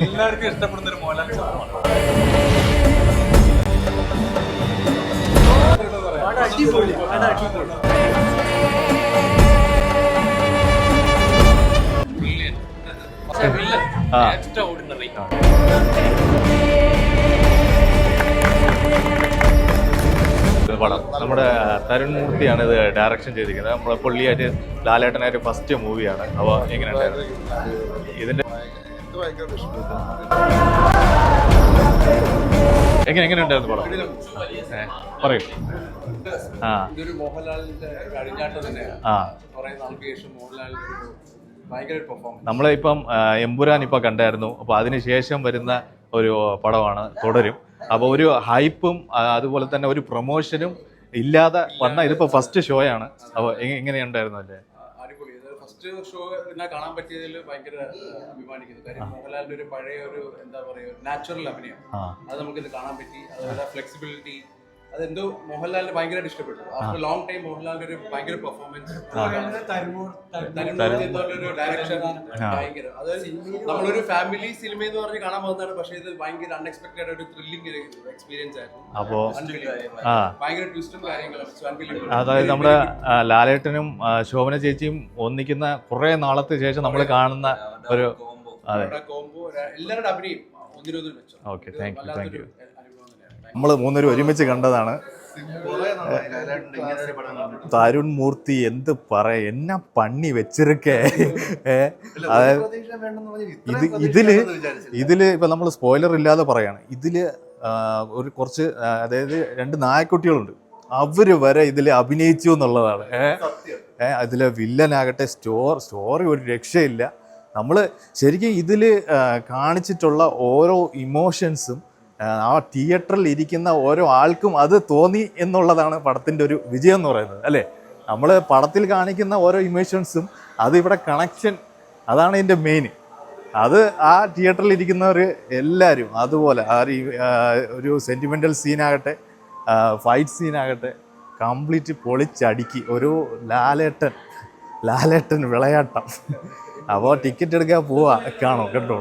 എല്ലാവർക്കും ഇഷ്ടപ്പെടുന്ന ഒരു മോഹൻലാൽ ചിത്രമാണ്. പടം നമ്മുടെ തരുൺ മൂർത്തിയാണ് ഇത് ഡയറക്ഷൻ ചെയ്തിരിക്കുന്നത്. നമ്മളെ പുള്ളിയായിട്ട് ലാലേട്ടനായിട്ട് ഫസ്റ്റ് മൂവിയാണ്. അപ്പോൾ എങ്ങനെയുണ്ടായിരുന്നു ഇതിന്റെ എങ്ങനെയുണ്ടായിരുന്നു പടം? പറയൂ. ഇതൊരു മോഹൻലാലിന്റെ കഴിഞ്ഞാട്ട് തന്നെയാണ്. കുറെ നാൾക്ക് ശേഷം മോഹൻലാലിന്റെ ഒരു ഭയങ്കര പെർഫോമൻസ്. നമ്മളിപ്പം എമ്പുരാൻ ഇപ്പൊ കണ്ടായിരുന്നു. അപ്പൊ അതിനുശേഷം വരുന്ന ഒരു പടമാണ് തുടരും. അപ്പോൾ ഒരു ഹൈപ്പും അതുപോലെ തന്നെ ഒരു പ്രൊമോഷനും ഇല്ലാതെ വന്ന ഇതിപ്പോ ഫസ്റ്റ് ഷോ ആണ്. അപ്പോൾ എങ്ങനെയുണ്ടായിരുന്നു അല്ലേ? അടിപൊളി. ഫസ്റ്റ് ഷോ എന്നെ കാണാൻ പറ്റിയതിൽ ഭയങ്കര അഭിമാനിക്കുന്നു. കാര്യം മോഹൻലാലിന്റെ ഒരു പഴയ ഒരു എന്താ പറയുക നാച്ചുറൽ അഭിനയം അത് നമുക്കിത് കാണാൻ പറ്റി. അതുപോലെ ഫ്ലെക്സിബിലിറ്റി അതെന്തോ മോഹൻലാലിന് ഭയങ്കരമായിട്ട് ഇഷ്ടപ്പെട്ടു. ആഫ്റ്റർ ലോങ് ടൈം മോഹൻലാലിന്റെ ഒരു ഭയങ്കര പെർഫോമൻസ്, ഒരു ഡയറക്ഷൻ ഭയങ്കര. അത് നമ്മളൊരു ഫാമിലി സിനിമ എന്ന് പറഞ്ഞ് കാണാൻ പോകുന്നതാണ്. പക്ഷേ ഇത് ഭയങ്കര അൺഎക്സ്പെക്ടഡ് ഒരു ത്രില്ലിംഗ് എക്സ്പീരിയൻസ് ആയിരുന്നു. അപ്പോ ഭയങ്കര ട്വിസ്റ്റും കാര്യങ്ങളും. അതായത് നമ്മുടെ ലാലേട്ടനും ശോഭന ചേച്ചിയും ഒന്നിക്കുന്ന കുറെ നാളത്തെ ശേഷം നമ്മൾ കാണുന്ന ഒരു കോംബോ. എല്ലാവരുടെ അഭിനയം ഒന്നിനൊന്നും വെച്ചു. Okay, thank you. നമ്മൾ മൂന്നരും ഒരുമിച്ച് കണ്ടതാണ്. തരുൺ മൂർത്തി എന്ത് പറയാ, എന്നാ പണി വെച്ചിരിക്കേ. ഇതില് ഇപ്പൊ നമ്മൾ സ്പോയിലർ ഇല്ലാതെ പറയാണ്. ഇതില് ഒരു കുറച്ച് അതായത് രണ്ട് നായക്കുട്ടികളുണ്ട്, അവര് വരെ ഇതിൽ അഭിനയിച്ചു എന്നുള്ളതാണ്. അതിലെ വില്ലനാകട്ടെ സ്റ്റോറി ഒരു രക്ഷയില്ല. നമ്മൾ ശരിക്കും ഇതിൽ കാണിച്ചിട്ടുള്ള ഓരോ ഇമോഷൻസും ആ തിയേറ്ററിൽ ഇരിക്കുന്ന ഓരോ ആൾക്കും അത് തോന്നി എന്നുള്ളതാണ് പടത്തിൻ്റെ ഒരു വിജയം എന്ന് പറയുന്നത്, അല്ലേ? നമ്മൾ പടത്തിൽ കാണിക്കുന്ന ഓരോ ഇമോഷൻസും അത് ഇവിടെ കണക്ഷൻ, അതാണ് ഇതിൻ്റെ മെയിൻ. അത് ആ തിയേറ്ററിൽ ഇരിക്കുന്നവർ എല്ലാവരും അതുപോലെ ഒരു സെൻറ്റിമെൻ്റൽ സീനാകട്ടെ ഫൈറ്റ് സീനാകട്ടെ കംപ്ലീറ്റ് പൊളിച്ചടുക്കി ഒരു ലാലേട്ടൻ വിളയാട്ടം. അപ്പോൾ ടിക്കറ്റ് എടുക്കാൻ പോവാ, കാണോ, കേട്ടോ.